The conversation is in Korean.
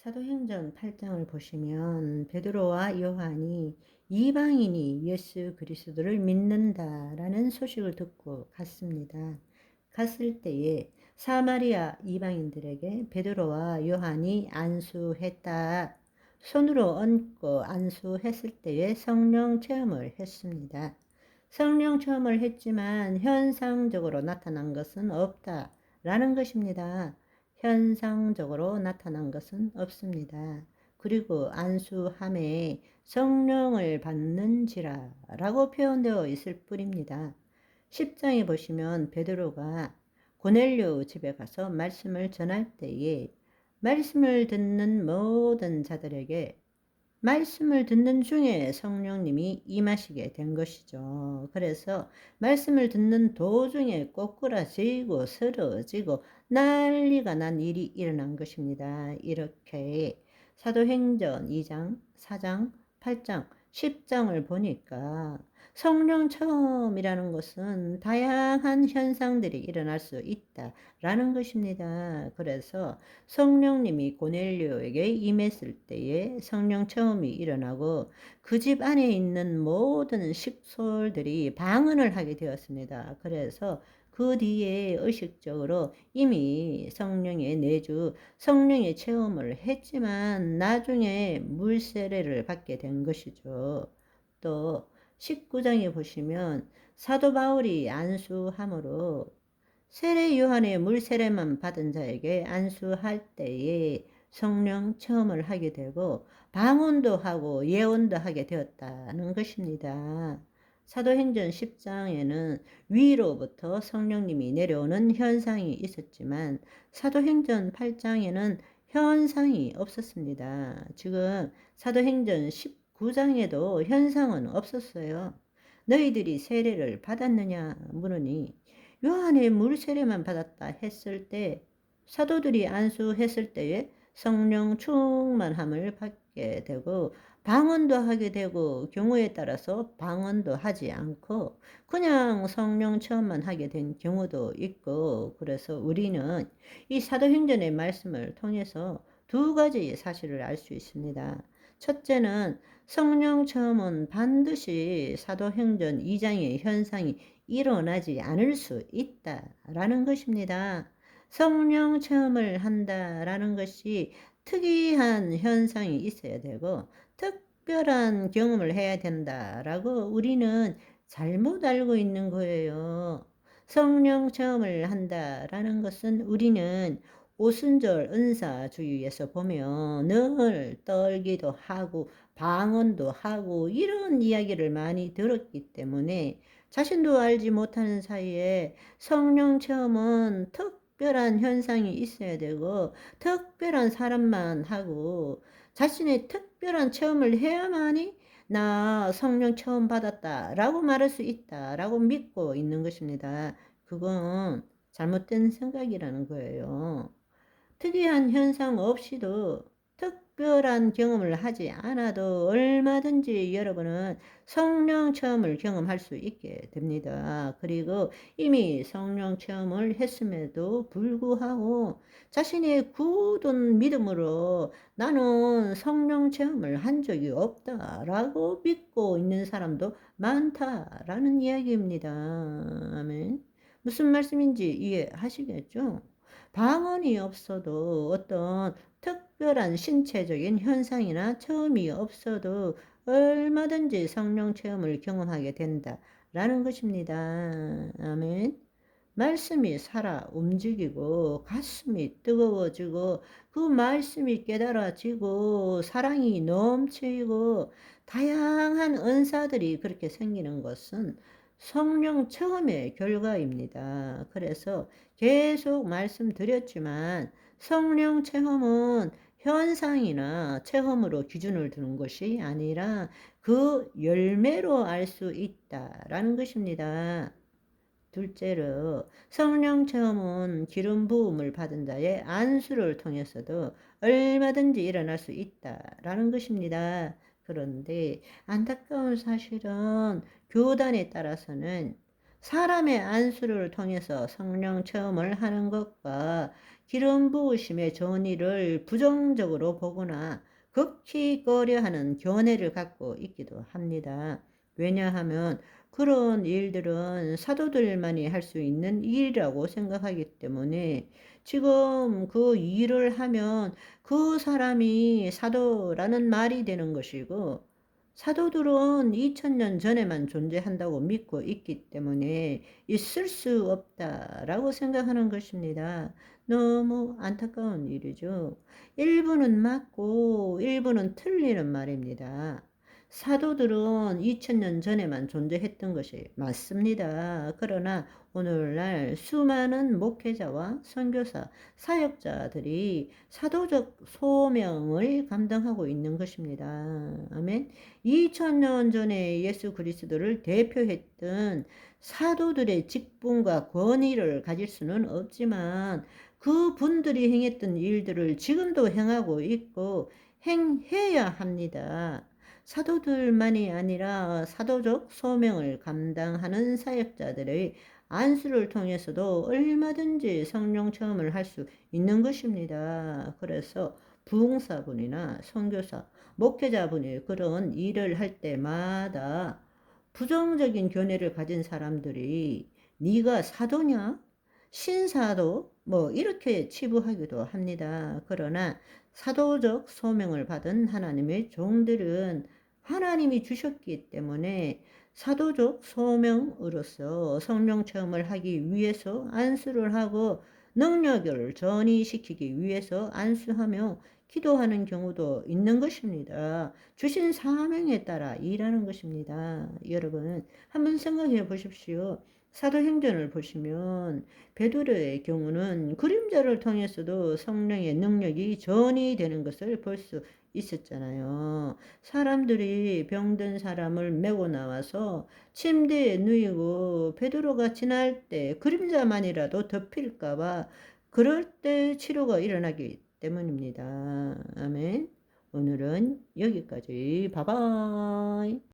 사도행전 8장을 보시면 베드로와 요한이 이방인이 예수 그리스도를 믿는다라는 소식을 듣고 갔습니다. 갔을 때에 사마리아 이방인들에게 베드로와 요한이 안수했다. 손으로 얹고 안수했을 때에 성령 체험을 했습니다. 성령 체험을 했지만 현상적으로 나타난 것은 없다라는 것입니다. 현상적으로 나타난 것은 없습니다. 그리고 안수함에 성령을 받는지라 라고 표현되어 있을 뿐입니다. 10장에 보시면 베드로가 고넬료 집에 가서 말씀을 전할 때에 말씀을 듣는 모든 자들에게 말씀을 듣는 중에 성령님이 임하시게 된 것이죠. 그래서 말씀을 듣는 도중에 꼬꾸라지고 쓰러지고 난리가 난 일이 일어난 것입니다. 이렇게 사도행전 2장, 4장, 8장, 10장을 보니까 성령 체험이라는 것은 다양한 현상들이 일어날 수 있다라는 것입니다. 그래서 성령님이 고넬료에게 임했을 때에 성령 체험이 일어나고 그 집 안에 있는 모든 식솔들이 방언을 하게 되었습니다. 그래서 그 뒤에 의식적으로 이미 성령의 내주, 성령의 체험을 했지만 나중에 물세례를 받게 된 것이죠. 또 19장에 보시면 사도 바울이 안수함으로 세례 요한의 물세례만 받은 자에게 안수할 때에 성령 체험을 하게 되고 방언도 하고 예언도 하게 되었다는 것입니다. 사도행전 10장에는 위로부터 성령님이 내려오는 현상이 있었지만 사도행전 8장에는 현상이 없었습니다. 지금 사도행전 19장에도 현상은 없었어요. 너희들이 세례를 받았느냐 물으니 요한의 물 세례만 받았다 했을 때 사도들이 안수했을 때에 성령 충만함을 받게 되고 방언도 하게 되고 경우에 따라서 방언도 하지 않고 그냥 성령 체험만 하게 된 경우도 있고, 그래서 우리는 이 사도행전의 말씀을 통해서 두 가지 사실을 알 수 있습니다. 첫째는 성령 체험은 반드시 사도행전 2장의 현상이 일어나지 않을 수 있다라는 것입니다. 성령 체험을 한다라는 것이 특이한 현상이 있어야 되고 특별한 경험을 해야 된다라고 우리는 잘못 알고 있는 거예요. 성령 체험을 한다라는 것은 우리는 오순절 은사주의에서 보면 늘 떨기도 하고 방언도 하고 이런 이야기를 많이 들었기 때문에 자신도 알지 못하는 사이에 성령 체험은 특별한 현상이 있어야 되고 특별한 사람만 하고 자신의 특별한 체험을 해야만이 나 성령 체험 받았다 라고 말할 수 있다 라고 믿고 있는 것입니다. 그건 잘못된 생각이라는 거예요. 특이한 현상 없이도 특별한 경험을 하지 않아도 얼마든지 여러분은 성령 체험을 경험할 수 있게 됩니다. 그리고 이미 성령 체험을 했음에도 불구하고 자신의 굳은 믿음으로 나는 성령 체험을 한 적이 없다라고 믿고 있는 사람도 많다라는 이야기입니다. 아멘. 무슨 말씀인지 이해하시겠죠? 방언이 없어도 어떤 특별한 신체적인 현상이나 체험이 없어도 얼마든지 성령 체험을 경험하게 된다라는 것입니다. 아멘. 말씀이 살아 움직이고 가슴이 뜨거워지고 그 말씀이 깨달아지고 사랑이 넘치고 다양한 은사들이 그렇게 생기는 것은 성령 체험의 결과입니다. 그래서 계속 말씀드렸지만 성령 체험은 현상이나 체험으로 기준을 두는 것이 아니라 그 열매로 알 수 있다라는 것입니다. 둘째로 성령 체험은 기름 부음을 받은 자의 안수를 통해서도 얼마든지 일어날 수 있다라는 것입니다. 그런데 안타까운 사실은 교단에 따라서는 사람의 안수를 통해서 성령 체험을 하는 것과 기름 부으심의 전의를 부정적으로 보거나 극히 꺼려하는 견해를 갖고 있기도 합니다. 왜냐하면 그런 일들은 사도들만이 할 수 있는 일이라고 생각하기 때문에 지금 그 일을 하면 그 사람이 사도라는 말이 되는 것이고, 사도들은 2000년 전에만 존재한다고 믿고 있기 때문에 있을 수 없다라고 생각하는 것입니다. 너무 안타까운 일이죠. 일부는 맞고 일부는 틀리는 말입니다. 사도들은 2000년 전에만 존재했던 것이 맞습니다. 그러나 오늘날 수많은 목회자와 선교사, 사역자들이 사도적 소명을 감당하고 있는 것입니다. 아멘. 2000년 전에 예수 그리스도를 대표했던 사도들의 직분과 권위를 가질 수는 없지만 그 분들이 행했던 일들을 지금도 행하고 있고 행해야 합니다. 사도들만이 아니라 사도적 소명을 감당하는 사역자들의 안수를 통해서도 얼마든지 성령 체험을 할 수 있는 것입니다. 그래서 부흥사분이나 선교사, 목회자분이 그런 일을 할 때마다 부정적인 견해를 가진 사람들이 네가 사도냐? 신사도? 뭐 이렇게 치부하기도 합니다. 그러나 사도적 소명을 받은 하나님의 종들은 하나님이 주셨기 때문에 사도적 소명으로서 성령 체험을 하기 위해서 안수를 하고 능력을 전이시키기 위해서 안수하며 기도하는 경우도 있는 것입니다. 주신 사명에 따라 일하는 것입니다. 여러분, 한번 생각해 보십시오. 사도행전을 보시면 베드로의 경우는 그림자를 통해서도 성령의 능력이 전이되는 것을 볼 수 있었잖아요. 사람들이 병든 사람을 메고 나와서 침대에 누이고 베드로가 지날 때 그림자만이라도 덮일까봐 그럴 때 치료가 일어나기 때문입니다. 아멘. 오늘은 여기까지. 바이바이.